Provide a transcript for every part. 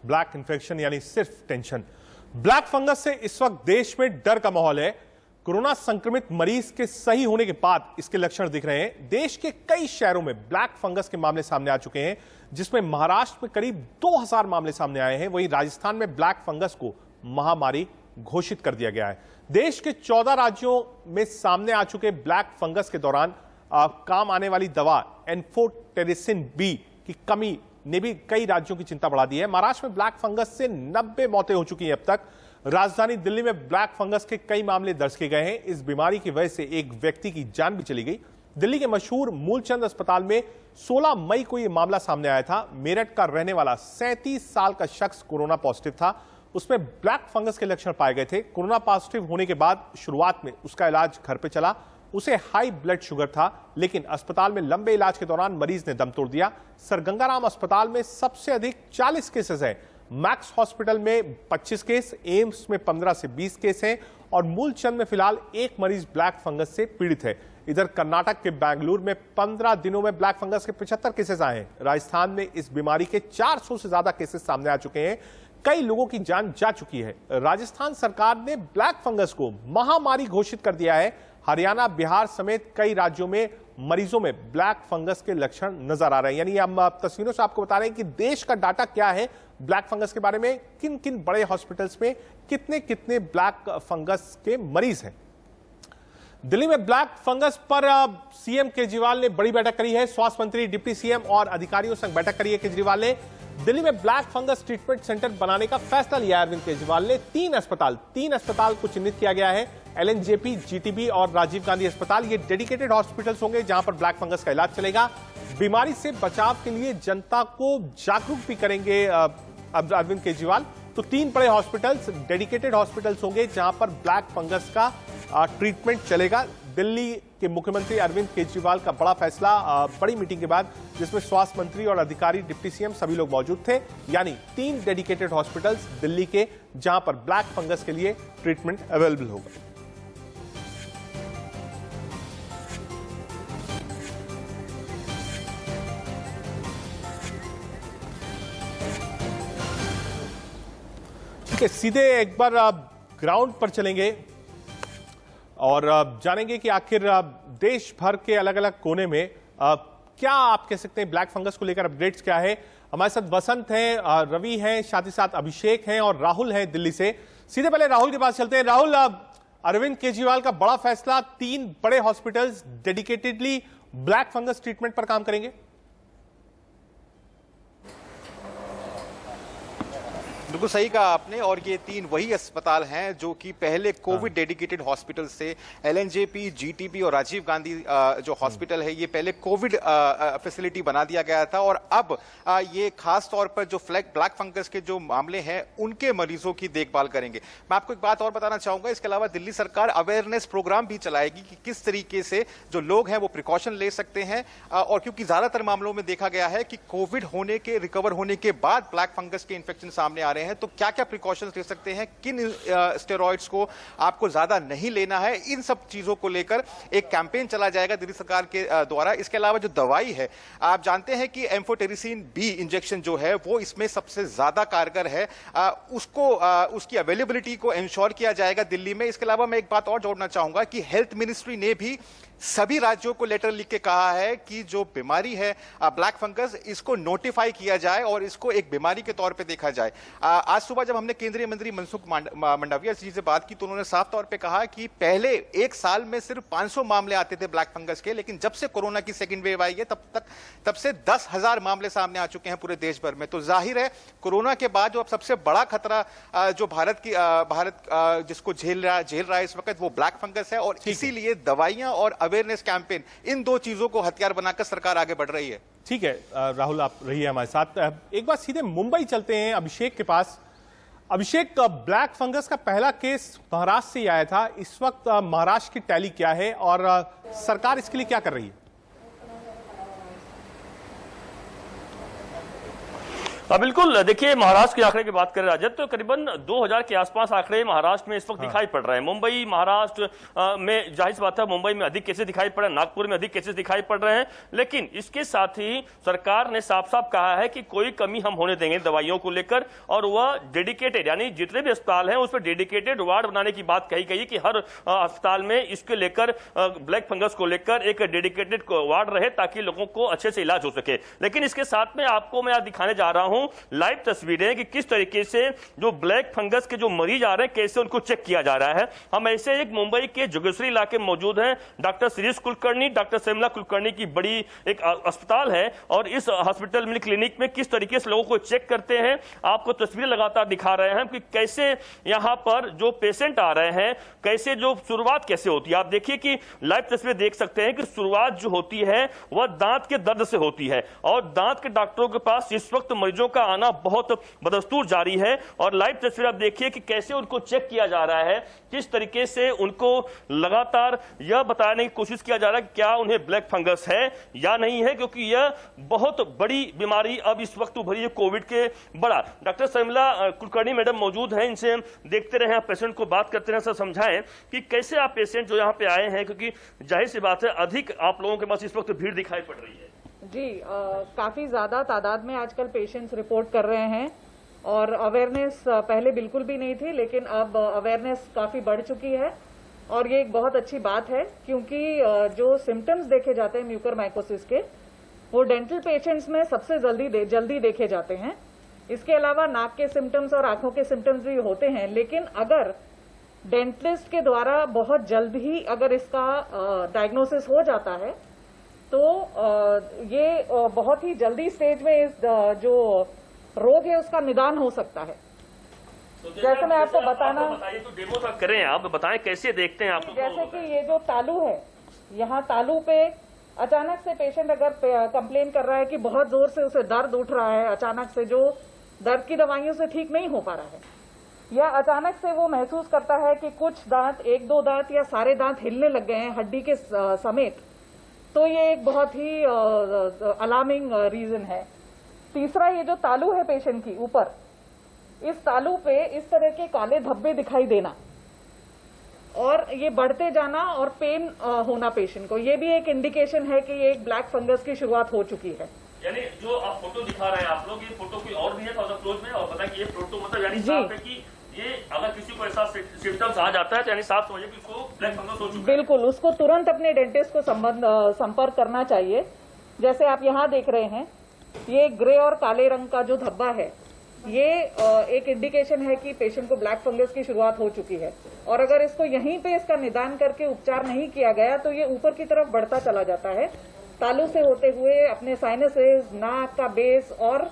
Black infection यानी सिर्फ tension. Black fungus से इस वक्त देश में डर का माहौल है। कोरोना संक्रमित मरीज के सही होने के बाद इसके लक्षण दिख रहे हैं। देश के कई शहरों में ब्लैक फंगस के मामले सामने आ चुके हैं, जिसमें महाराष्ट्र में करीब 2000 मामले सामने आए हैं। वहीं राजस्थान में ब्लैक फंगस को महामारी घोषित कर दिया गया है। देश के 14 राज्यों में सामने आ चुके ब्लैक फंगस के दौरान काम आने वाली दवा एम्फोटेरिसिन बी की कमी ने भी कई राज्यों की चिंता बढ़ा दी है। महाराष्ट्र में ब्लैक फंगस से 90 मौतें हो चुकी हैं अब तक। राजधानी दिल्ली में ब्लैक फंगस के कई मामले दर्ज किए गए हैं। इस बीमारी की वजह से एक व्यक्ति की जान भी चली गई। दिल्ली के मशहूर मूलचंद अस्पताल में 16 मई को यह मामला सामने आया था। मेरठ का रहने वाला 37 साल का शख्स कोरोना पॉजिटिव था। उसमें ब्लैक फंगस के लक्षण पाए गए थे। कोरोना पॉजिटिव होने के बाद शुरुआत में उसका इलाज घर पे चला। उसे हाई ब्लड शुगर था, लेकिन अस्पताल में लंबे इलाज के दौरान मरीज ने दम तोड़ दिया। सर गंगाराम अस्पताल में सबसे अधिक 40 केसेस हैं। मैक्स हॉस्पिटल में 25 केस, एम्स में 15 से 20 केस हैं और मूलचंद में फिलहाल एक मरीज ब्लैक फंगस से पीड़ित है। इधर कर्नाटक के बेंगलुरु में 15 दिनों में ब्लैक फंगस के 75 केसेस आए हैं। राजस्थान में इस बीमारी के 400 से ज्यादा केसेस सामने आ चुके हैं। कई लोगों की जान जा चुकी है। राजस्थान सरकार ने ब्लैक फंगस को महामारी घोषित कर दिया है। हरियाणा, बिहार समेत कई राज्यों में मरीजों में ब्लैक फंगस के लक्षण नजर आ रहे हैं। यानी हम तस्वीरों से आपको बता रहे हैं कि देश का डाटा क्या है ब्लैक फंगस के बारे में, किन किन बड़े हॉस्पिटल्स में कितने कितने ब्लैक फंगस के मरीज हैं। दिल्ली में ब्लैक फंगस पर सीएम केजरीवाल ने बड़ी बैठक करी है। स्वास्थ्य मंत्री, डिप्टी सीएम और अधिकारियों संग बैठक करी है केजरीवाल ने। दिल्ली में ब्लैक फंगस ट्रीटमेंट सेंटर बनाने का फैसला लिया है अरविंद केजरीवाल ने। तीन अस्पताल को चिन्हित किया गया है, एलएनजेपी, जीटीबी और राजीव गांधी अस्पताल। ये डेडिकेटेड हॉस्पिटल्स होंगे जहां पर ब्लैक फंगस का इलाज चलेगा। बीमारी से बचाव के लिए जनता को जागरूक भी करेंगे अरविंद केजरीवाल। तो 3 बड़े हॉस्पिटल्स डेडिकेटेड हॉस्पिटल्स होंगे जहां पर ब्लैक फंगस का ट्रीटमेंट चलेगा। दिल्ली के मुख्यमंत्री अरविंद केजरीवाल का बड़ा फैसला, बड़ी मीटिंग के बाद, जिसमें स्वास्थ्य मंत्री और अधिकारी, डिप्टी सीएम सभी लोग मौजूद थे। यानी 3 डेडिकेटेड हॉस्पिटल्स दिल्ली के जहां पर ब्लैक फंगस के लिए ट्रीटमेंट अवेलेबल होगा। ठीक है, सीधे एक बार ग्राउंड पर चलेंगे और जानेंगे कि आखिर देश भर के अलग अलग कोने में क्या आप कह सकते हैं ब्लैक फंगस को लेकर अपडेट्स क्या है। हमारे साथ वसंत हैं, रवि हैं, साथ ही साथ अभिषेक हैं और राहुल हैं दिल्ली से। सीधे पहले राहुल के पास चलते हैं। राहुल, अरविंद केजरीवाल का बड़ा फैसला, 3 बड़े hospitals dedicatedly black fungus treatment पर काम करेंगे। बिल्कुल सही कहा आपने, और ये 3 वही अस्पताल हैं जो कि पहले कोविड डेडिकेटेड हॉस्पिटल से एलएनजेपी, जीटीबी और राजीव गांधी जो हॉस्पिटल है, ये पहले कोविड फैसिलिटी बना दिया गया था और अब ये खास तौर पर जो ब्लैक फंगस के जो मामले हैं उनके मरीजों की देखभाल करेंगे। मैं आपको एक बात और बताना चाहूंगा, इसके अलावा दिल्ली सरकार अवेयरनेस प्रोग्राम भी चलाएगी कि किस तरीके से जो लोग हैं वो प्रिकॉशन ले सकते हैं। और क्योंकि ज्यादातर मामलों में देखा गया है कि कोविड होने के, रिकवर होने के बाद ब्लैक फंगस के इन्फेक्शन सामने आ रहे हैं, तो क्या क्या प्रिकॉशंस ले सकते हैं, किन स्टेरॉइड्स को आपको ज्यादा नहीं लेना है, इन सब चीजों को लेकर एक कैंपेन चला जाएगा दिल्ली सरकार के द्वारा। इसके अलावा जो दवाई है, आप जानते हैं कि एम्फोटेरिसिन बी इंजेक्शन जो है वो इसमें सबसे ज्यादा कारगर है, उसकी अवेलेबिलिटी को इंश्योर किया जाएगा दिल्ली में। इसके अलावा मैं एक बात और जोड़ना चाहूंगा कि हेल्थ मिनिस्ट्री ने भी सभी राज्यों को लेटर लिख के कहा है कि जो बीमारी है ब्लैक फंगस, इसको नोटिफाई किया जाए और इसको एक बीमारी के तौर पे देखा जाए। आज सुबह जब हमने केंद्रीय मंत्री मनसुख मंडाविया जी से बात की तो उन्होंने साफ तौर पे कहा कि पहले एक साल में सिर्फ 500 मामले आते थे ब्लैक फंगस के, लेकिन जब से कोरोना की सेकेंड वेव आई है तब से 10,000 मामले सामने आ चुके हैं पूरे देश भर में। तो जाहिर है कोरोना के बाद जो अब सबसे बड़ा खतरा जो भारत जिसको झेल रहा है इस वक्त, वो ब्लैक फंगस है। और इसीलिए दवाइयां और अवेयरनेस कैंपेन, इन 2 चीजों को हथियार बनाकर सरकार आगे बढ़ रही है। ठीक है राहुल, आप रहिए हमारे साथ। एक बार सीधे मुंबई चलते हैं, अभिषेक के पास। अभिषेक, ब्लैक फंगस का पहला केस महाराष्ट्र से आया था। इस वक्त महाराष्ट्र की टैली क्या है और सरकार इसके लिए क्या कर रही है? बिल्कुल। देखिए, महाराष्ट्र के आंकड़े की बात करें राजद, तो करीबन 2000 के आसपास आंकड़े महाराष्ट्र में इस वक्त दिखाई पड़ रहे हैं। मुंबई, महाराष्ट्र में जाहिर सी बात है, मुंबई में अधिक केसेस दिखाई पड़ रहे हैं, नागपुर में अधिक केसेस दिखाई पड़ रहे हैं। लेकिन इसके साथ ही सरकार ने साफ साफ कहा है कि कोई कमी हम होने देंगे दवाइयों को लेकर, और वह डेडिकेटेड, यानी जितने भी अस्पताल हैं उस पर डेडिकेटेड वार्ड बनाने की बात कही गई कि हर अस्पताल में इसके लेकर, ब्लैक फंगस को लेकर एक डेडिकेटेड वार्ड रहे ताकि लोगों को अच्छे से इलाज हो सके। लेकिन इसके साथ में आपको मैं आज दिखाने जा रहा हूं लाइव तस्वीरें कि किस तरीके से जो ब्लैक फंगस के जो मरीज आ रहे हैं कैसे उनको चेक किया जा रहा है। हम ऐसे एक मुंबई के जोगेश्वरी इलाके में मौजूद हैं। डॉक्टर शिरीष कुलकर्णी, डॉक्टर शर्मिला कुलकर्णी की बड़ी एक अस्पताल है, और इस हॉस्पिटल में, क्लिनिक में किस तरीके से लोगों को चेक करते हैं आपको तस्वीरें लगातार दिखा रहे हैं कि कैसे यहां पर जो पेशेंट आ रहे हैं, कैसे जो शुरुआत कैसे होती है। आप देखिए कि लाइव तस्वीरें देख सकते हैं कि शुरुआत जो होती है वह दांत के दर्द से होती है, और दांत के डॉक्टरों के पास इस वक्त मरीजों का आना बहुत बदस्तूर जारी है। और लाइव तस्वीर आप देखिए कि कैसे उनको चेक किया जा रहा है, किस तरीके से उनको लगातार यह बताने की कोशिश किया जा रहा है कि क्या उन्हें ब्लैक फंगस है या नहीं है, क्योंकि यह बहुत बड़ी बीमारी अब इस वक्त उभरी है कोविड के बड़ा। डॉक्टर शर्मिला कुलकर्णी मैडम मौजूद हैं, इनसे देखते रहे, पेशेंट को बात करते रहे, सर समझाएं कि कैसे आप पेशेंट जो यहाँ पे आए हैं, क्योंकि जाहिर सी बात है अधिक आप लोगों के पास इस वक्त भीड़ दिखाई पड़ रही है। जी, काफ़ी ज़्यादा तादाद में आजकल पेशेंट्स रिपोर्ट कर रहे हैं, और अवेयरनेस पहले बिल्कुल भी नहीं थी, लेकिन अब अवेयरनेस काफ़ी बढ़ चुकी है, और ये एक बहुत अच्छी बात है, क्योंकि जो सिम्टम्स देखे जाते हैं म्यूकरमाइकोसिस के, वो डेंटल पेशेंट्स में सबसे जल्दी देखे जाते हैं। इसके अलावा नाक के सिम्टम्स और आंखों के सिम्टम्स भी होते हैं, लेकिन अगर डेंटिस्ट के द्वारा बहुत जल्द ही अगर इसका डायग्नोसिस हो जाता है, तो ये बहुत ही जल्दी स्टेज में इस जो रोग है उसका निदान हो सकता है। तो जैसे मैं आपको बताना, तो डेमो तक करें, आप बताएं कैसे देखते हैं आप। जैसे कि ये जो तालू है, यहाँ तालू पे अचानक से पेशेंट अगर कंप्लेन कर रहा है कि बहुत जोर से उसे दर्द उठ रहा है, अचानक से जो दर्द की दवाइयों से ठीक नहीं हो पा रहा है, या अचानक से वो महसूस करता है कि कुछ दांत, एक दो दांत या सारे दांत हिलने लग गए हैं हड्डी के समेत, तो ये एक बहुत ही अलार्मिंग रीजन है। तीसरा, ये जो तालू है पेशेंट की ऊपर, इस तालू पे इस तरह के काले धब्बे दिखाई देना और ये बढ़ते जाना और पेन होना पेशेंट को, ये भी एक इंडिकेशन है कि ये एक ब्लैक फंगस की शुरुआत हो चुकी है। यानी जो आप फोटो दिखा रहे हैं आप लोग, ये फोटो कोई और भी है थोड़ा क्लोज में, और पता कि ये फोटो मतलब यानी साफ है कि ये अगर किसी को ऐसा सिम्टम्स आ जाता है तो यानी साफ समझिए कि उसको ब्लैक फंगस हो चुका है। बिल्कुल, उसको तुरंत अपने डेंटिस्ट को संपर्क करना चाहिए। जैसे आप यहाँ देख रहे हैं, ये ग्रे और काले रंग का जो धब्बा है, ये एक इंडिकेशन है कि पेशेंट को ब्लैक फंगस की शुरुआत हो चुकी है, और अगर इसको यहीं पे इसका निदान करके उपचार नहीं किया गया तो ये ऊपर की तरफ बढ़ता चला जाता है, तालू से होते हुए अपने साइनसेस, नाक का बेस और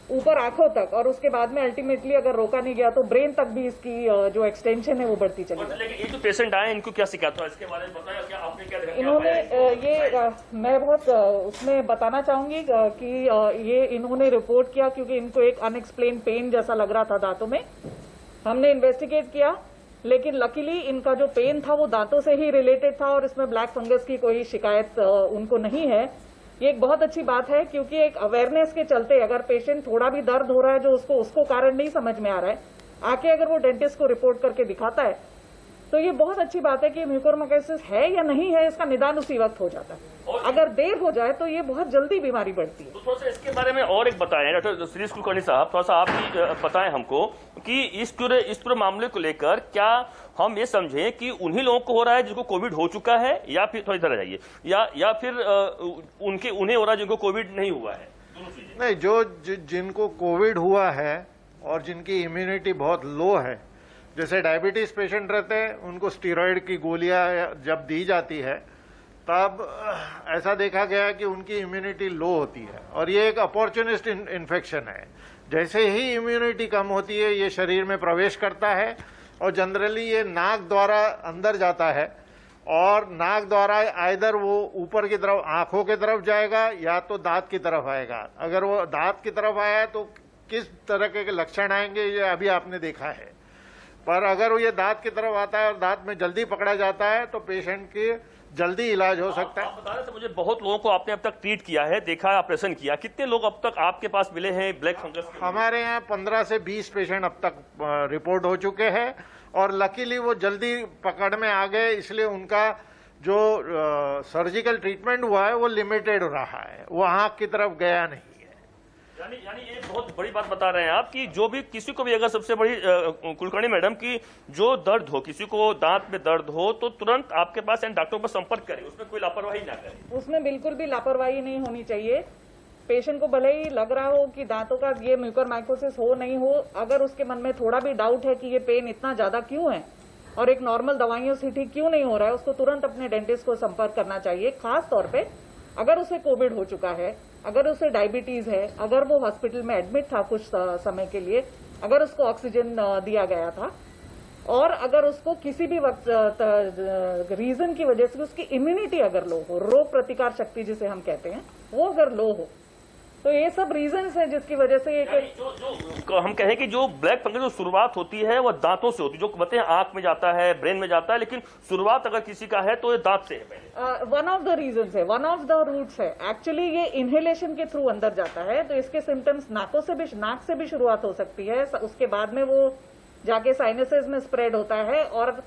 ऊपर आंखों तक, और उसके बाद में अल्टीमेटली अगर रोका नहीं गया तो ब्रेन तक भी इसकी जो एक्सटेंशन है वो बढ़ती चली जाती है। लेकिन ये जो पेशेंट आए इनको क्या शिकायत हुआ, इसके बारे में बताया क्या आपने? क्या देखा? इन्होंने मैं बहुत उसमें बताना चाहूंगी कि ये इन्होंने रिपोर्ट किया क्योंकि इनको एक अनएक्सप्लेन पेन जैसा लग रहा था दांतों में। हमने इन्वेस्टिगेट किया, लेकिन लकीली इनका जो पेन था वो दांतों से ही रिलेटेड था और इसमें ब्लैक फंगस की कोई शिकायत उनको नहीं है। ये एक बहुत अच्छी बात है, क्योंकि एक अवेयरनेस के चलते अगर पेशेंट थोड़ा भी दर्द हो रहा है जो उसको कारण नहीं समझ में आ रहा है, आके अगर वो डेंटिस्ट को रिपोर्ट करके दिखाता है, तो ये बहुत अच्छी बात है कि म्यूकोरमाइकोसिस है या नहीं है इसका निदान उसी वक्त हो जाता है। अगर देर हो जाए तो ये बहुत जल्दी बीमारी बढ़ती है। तो थोड़ा सा इसके बारे में और एक बताएं डॉक्टर शिरीष कुलकर्णी साहब, थोड़ा सा आप भी बताएं हमको कि इस पूरे मामले को लेकर क्या हम ये समझें कि उन्हीं लोगों को हो रहा है जिनको कोविड हो चुका है, या फिर थोड़ा इधर आ जाइए, या फिर उन्हें हो रहा है जिनको कोविड नहीं हुआ है? दोनों चीजें नहीं, जिनको कोविड हुआ है और जिनकी इम्यूनिटी बहुत लो है, जैसे डायबिटीज पेशेंट रहते हैं, उनको स्टीरॉयड की गोलियां जब दी जाती है तब ऐसा देखा गया कि उनकी इम्यूनिटी लो होती है, और ये एक अपॉर्चुनिस्ट इन्फेक्शन है। जैसे ही इम्यूनिटी कम होती है ये शरीर में प्रवेश करता है, और जनरली ये नाक द्वारा अंदर जाता है, और नाक द्वारा आइदर वो ऊपर की तरफ आंखों की तरफ जाएगा या तो दांत की तरफ आएगा। अगर वो दांत की तरफ आया तो किस तरह के लक्षण आएंगे ये अभी आपने देखा है, पर अगर ये दांत की तरफ आता है और दांत में जल्दी पकड़ा जाता है तो पेशेंट की जल्दी इलाज हो सकता है। आप बता रहे थे मुझे बहुत लोगों को आपने अब तक ट्रीट किया है, देखा, ऑपरेशन किया, कितने लोग अब तक आपके पास मिले हैं ब्लैक फंगस के? हमारे यहाँ 15 से 20 पेशेंट अब तक रिपोर्ट हो चुके हैं और लकीली वो जल्दी पकड़ में आ गए, इसलिए उनका जो सर्जिकल ट्रीटमेंट हुआ है वो लिमिटेड रहा है, वहां की तरफ गया नहीं है। यानी ये बहुत बड़ी बात बता रहे हैं आप कि जो भी किसी को भी अगर सबसे बड़ी कुलकर्णी मैडम की जो दर्द हो, किसी को दांत में दर्द हो तो तुरंत आपके पास डॉक्टर पर संपर्क करें, उसमें कोई लापरवाही ना करें। उसमें बिल्कुल भी लापरवाही नहीं होनी चाहिए। पेशेंट को भले ही लग रहा हो कि दांतों का ये म्यूकरमाइकोसिस हो नहीं हो, अगर उसके मन में थोड़ा भी डाउट है कि ये पेन इतना ज्यादा क्यों है और एक नॉर्मल दवाइयों से ठीक क्यों नहीं हो रहा है, उसको तुरंत अपने डेंटिस्ट को संपर्क करना चाहिए। खास तौर पे अगर उसे कोविड हो चुका है, अगर उसे डायबिटीज है, अगर वो हॉस्पिटल में एडमिट था कुछ समय के लिए, अगर उसको ऑक्सीजन दिया गया था और अगर उसको किसी भी वक्त रीजन की वजह से उसकी इम्यूनिटी अगर लो हो, रोग प्रतिकार शक्ति जिसे हम कहते हैं, वो अगर लो हो, तो ये सब रीजंस हैं जिसकी वजह से एक जो हम कहें कि जो ब्लैक फंगस जो शुरुआत होती है वो दांतों से होती है, जो कहते हैं आंख में जाता है, ब्रेन में जाता है, लेकिन शुरुआत अगर किसी का है तो ये दांत से है पहले। वन ऑफ द रीजंस है, वन ऑफ द रूट्स है। एक्चुअली ये इनहेलेशन के थ्रू अंदर जाता है, तो इसके सिम्टम्स नाक से भी शुरुआत हो सकती है, उसके बाद में वो जाके साइनसेस में स्प्रेड होता है और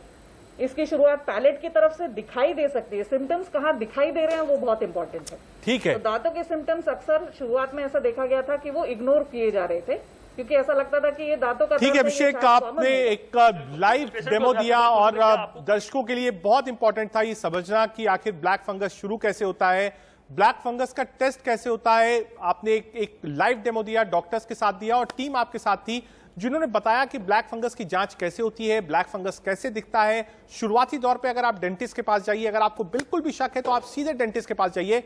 इसकी शुरुआत पैलेट की तरफ से दिखाई दे सकती है। सिम्टम्स कहाँ दिखाई दे रहे हैं वो बहुत इंपॉर्टेंट है। ठीक है, तो दांतों के सिम्टम्स अक्सर शुरुआत में ऐसा देखा गया था कि वो इग्नोर किए जा रहे थे क्योंकि ऐसा लगता था कि ये दांतों का। ठीक है अभिषेक, आपने एक लाइव डेमो दिया और दर्शकों के लिए बहुत इंपॉर्टेंट था ये समझना कि आखिर ब्लैक फंगस शुरू कैसे होता है, ब्लैक फंगस का टेस्ट कैसे होता है। आपने एक लाइव डेमो दिया, डॉक्टर्स के साथ दिया और टीम आपके साथ थी जिन्होंने बताया कि ब्लैक फंगस की जांच कैसे होती है, ब्लैक फंगस कैसे दिखता है। शुरुआती दौर पे अगर आप डेंटिस्ट के पास जाइए, अगर आपको बिल्कुल भी शक है तो आप सीधे डेंटिस्ट के पास जाइए।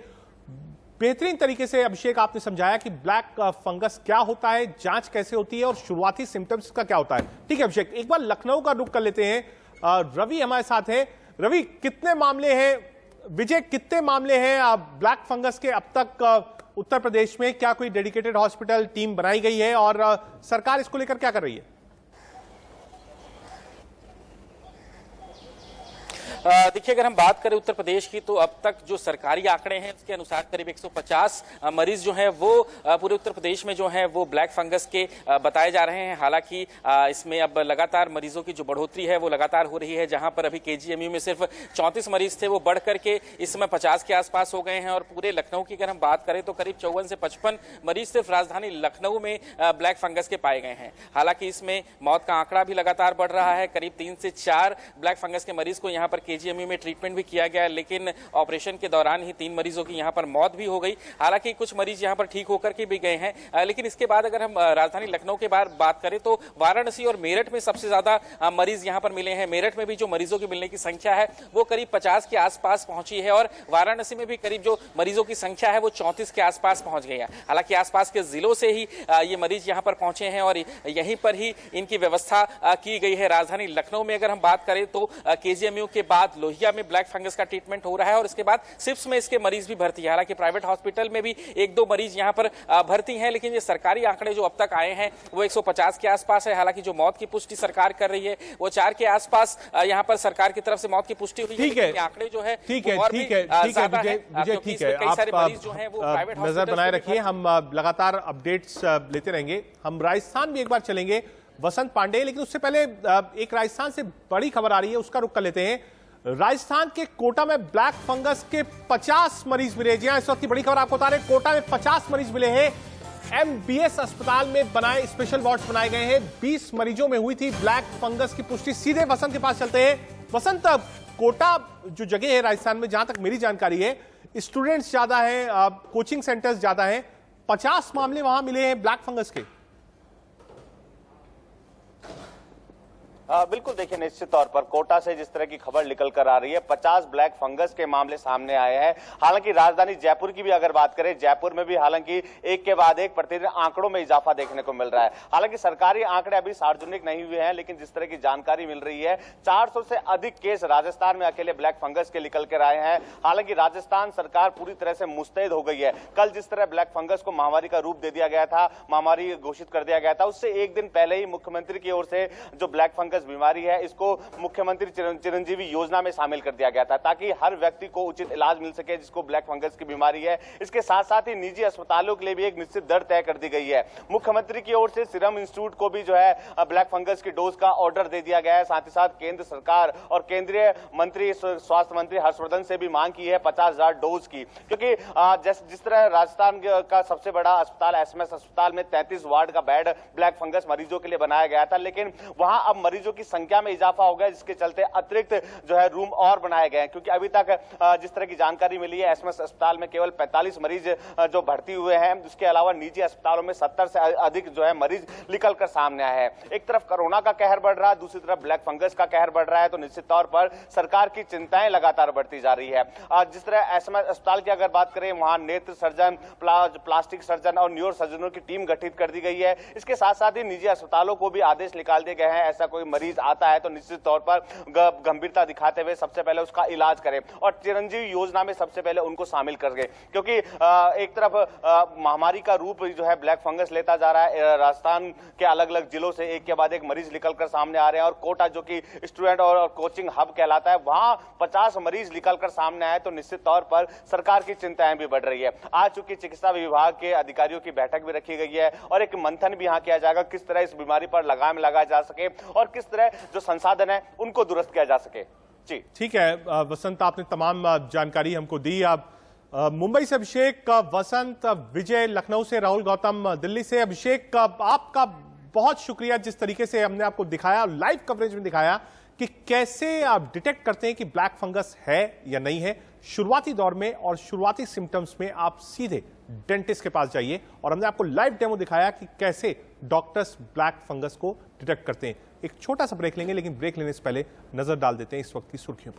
बेहतरीन तरीके से अभिषेक आपने समझाया कि ब्लैक फंगस क्या होता है, जांच कैसे होती है और शुरुआती सिम्टम्स का क्या होता है। ठीक है अभिषेक, एक बार लखनऊ का रुख कर लेते हैं। रवि हमारे साथ है। रवि, कितने मामले हैं, विजय कितने मामले हैं ब्लैक फंगस के अब तक उत्तर प्रदेश में? क्या कोई डेडिकेटेड हॉस्पिटल टीम बनाई गई है और सरकार इसको लेकर क्या कर रही है? देखिए, अगर हम बात करें उत्तर प्रदेश की तो अब तक जो सरकारी आंकड़े हैं उसके अनुसार करीब 150 मरीज जो हैं वो पूरे उत्तर प्रदेश में जो हैं वो ब्लैक फंगस के बताए जा रहे हैं। हालांकि इसमें अब लगातार मरीजों की जो बढ़ोतरी है वो लगातार हो रही है। जहां पर अभी केजीएमयू में सिर्फ 34 मरीज थे वो बढ़ करके इस समय 50 के आसपास हो गए हैं और पूरे लखनऊ की अगर हम बात करें तो करीब 54 से 55 मरीज सिर्फ राजधानी लखनऊ में ब्लैक फंगस के पाए गए हैं। हालांकि इसमें मौत का आंकड़ा भी लगातार बढ़ रहा है। करीब 3 से 4 ब्लैक फंगस के मरीज को यहाँ पर केजीएमयू में ट्रीटमेंट भी किया गया, लेकिन ऑपरेशन के दौरान ही 3 मरीजों की यहाँ पर मौत भी हो गई। हालांकि कुछ मरीज यहाँ पर ठीक होकर के भी गए हैं, लेकिन इसके बाद अगर हम राजधानी लखनऊ के बात करें तो वाराणसी और मेरठ में सबसे ज्यादा मरीज यहाँ पर मिले हैं। मेरठ में भी जो मरीजों की मिलने की संख्या है वो करीब 50 के आसपास पहुंची है और वाराणसी में भी करीब जो मरीजों की संख्या है वो 34 के आसपास पहुंच गई है। हालांकि आसपास के जिलों से ही ये मरीज यहाँ पर पहुंचे हैं और यहीं पर ही इनकी व्यवस्था की गई है। राजधानी लखनऊ में अगर हम बात करें तो केजीएमयू के बाद लोहिया में ब्लैक फंगस का ट्रीटमेंट हो रहा है और इसके बाद सिप्स में इसके मरीज भी भर्ती है। हालांकि प्राइवेट हॉस्पिटल में भी 1-2 मरीज यहां पर भर्ती हैं, लेकिन ये सरकारी आंकड़े जो अब तक आए हैं वो 150 के आसपास है। हालांकि जो मौत की पुष्टि सरकार कर रही है वो 4 के आसपास यहां पर सरकार की तरफ से मौत की पुष्टि हुई है। ठीक है, आंकड़े जो है ठीक है विजय, ठीक है, आप नजर बनाए रखिए, हम लगातार अपडेट्स लेते रहेंगे। हम राजस्थान भी एक बार चलेंगे, वसंत पांडे, लेकिन उससे पहले एक राजस्थान से बड़ी खबर आ रही है उसका रुख कर लेते हैं। राजस्थान के कोटा में ब्लैक फंगस के 50 मरीज मिले। जी हां, इस वक्त की बड़ी खबर आपको बता रहे हैं, कोटा में 50 मरीज मिले हैं। एमबीएस अस्पताल में बनाए स्पेशल वार्ड्स बनाए गए हैं। 20 मरीजों में हुई थी ब्लैक फंगस की पुष्टि। सीधे वसंत के पास चलते हैं। वसंत, कोटा जो जगह है राजस्थान में, जहां तक मेरी जानकारी है, स्टूडेंट्स ज्यादा है, कोचिंग सेंटर्स ज्यादा है, 50 मामले वहां मिले हैं ब्लैक फंगस के। बिल्कुल, देखिए, निश्चित तौर पर कोटा से जिस तरह की खबर निकल कर आ रही है, 50 ब्लैक फंगस के मामले सामने आए हैं। हालांकि राजधानी जयपुर की भी अगर बात करें, जयपुर में भी हालांकि एक के बाद एक प्रतिदिन आंकड़ों में इजाफा देखने को मिल रहा है। हालांकि सरकारी आंकड़े अभी सार्वजनिक नहीं हुए हैं, लेकिन जिस तरह की जानकारी मिल रही है, 400 से अधिक केस राजस्थान में अकेले ब्लैक फंगस के निकल कर आए हैं। हालांकि राजस्थान सरकार पूरी तरह से मुस्तैद हो गई है। कल जिस तरह ब्लैक फंगस को महामारी का रूप दे दिया गया था, महामारी घोषित कर दिया गया था, उससे एक दिन पहले ही मुख्यमंत्री की ओर से जो ब्लैक फंगस फंगस बीमारी है, इसको मुख्यमंत्री चिरंजीवी योजना में शामिल कर दिया गया था ताकि हर व्यक्ति को उचित इलाज मिल सके जिसको ब्लैक फंगस की बीमारी है। इसके साथ साथ ही निजी अस्पतालों के लिए भी एक निश्चित दर तय कर दी गई है। मुख्यमंत्री की ओर से सीरम इंस्टीट्यूट को भी जो है ब्लैक फंगस की डोज का ऑर्डर दे दिया गया है। साथ ही साथ केंद्र सरकार और केंद्रीय मंत्री स्वास्थ्य मंत्री हर्षवर्धन से भी मांग की है 50,000 डोज की, क्योंकि जिस तरह राजस्थान का सबसे बड़ा अस्पताल एसएमएस अस्पताल में 33 वार्ड का बेड ब्लैक फंगस मरीजों के लिए बनाया गया था, लेकिन वहां अब मरीजों की संख्या में इजाफा हो गया जिसके चलते अतिरिक्त जो है रूम और बनाए गए हैं। क्योंकि अभी तक जिस तरह की जानकारी मिली है एसएमएस अस्पताल में केवल 45 मरीज जो भर्ती हुए हैं, उसके अलावा निजी अस्पतालों में 70 से अधिक जो है मरीज निकल कर सामने आए हैं। एक तरफ कोरोना का कहर बढ़ रहा है, दूसरी तरफ ब्लैक फंगस का कहर बढ़ रहा है, तो निश्चित तौर पर सरकार की चिंताएं लगातार बढ़ती जा रही है। जिस तरह एसएमएस अस्पताल की अगर बात करें, वहां नेत्र सर्जन, प्लास्टिक सर्जन और न्यूरो सर्जनों की टीम गठित कर दी गई है। इसके साथ साथ ही निजी अस्पतालों को भी आदेश निकाल दिए गए हैं, ऐसा कोई मरीज आता है तो निश्चित तौर पर गंभीरता दिखाते हुए सबसे पहले उसका इलाज करें और चिरंजीवी योजना में सबसे पहले उनको शामिल कर गए। क्योंकि एक तरफ महामारी का रूप जो है ब्लैक फंगस लेता जा रहा है, राजस्थान के अलग अलग जिलों से एक के बाद एक मरीज निकलकर सामने आ रहे हैं और कोटा जो कि स्टूडेंट और कोचिंग हब कहलाता है, वहां 50 मरीज निकलकर सामने आए तो निश्चित तौर पर सरकार की चिंताएं भी बढ़ रही है। आज चूंकि चिकित्सा विभाग के अधिकारियों की बैठक भी रखी गई है और एक मंथन भी यहां किया जाएगा किस तरह इस बीमारी पर लगाम लगाया जा सके और किस तरह जो संसाधन है उनको दुरुस्त किया जा सके। जी ठीक है वसंत, आपने तमाम जानकारी हमको दी। आप मुंबई से अभिषेक, वसंत, विजय लखनऊ से, राहुल गौतम दिल्ली से। अभिषेक, आपका बहुत शुक्रिया जिस तरीके से हमने आपको दिखाया, लाइव कवरेज में दिखाया कि कैसे आप डिटेक्ट करते हैं कि ब्लैक फंगस है या नहीं है। शुरुआती दौर में और शुरुआती सिम्टम्स में आप सीधे डेंटिस्ट के पास जाइए और हमने आपको लाइव डेमो दिखाया कि कैसे डॉक्टर्स ब्लैक फंगस को डिटेक्ट करते हैं। एक छोटा सा ब्रेक लेंगे, लेकिन ब्रेक लेने से पहले नजर डाल देते हैं इस वक्त की सुर्खियों पर।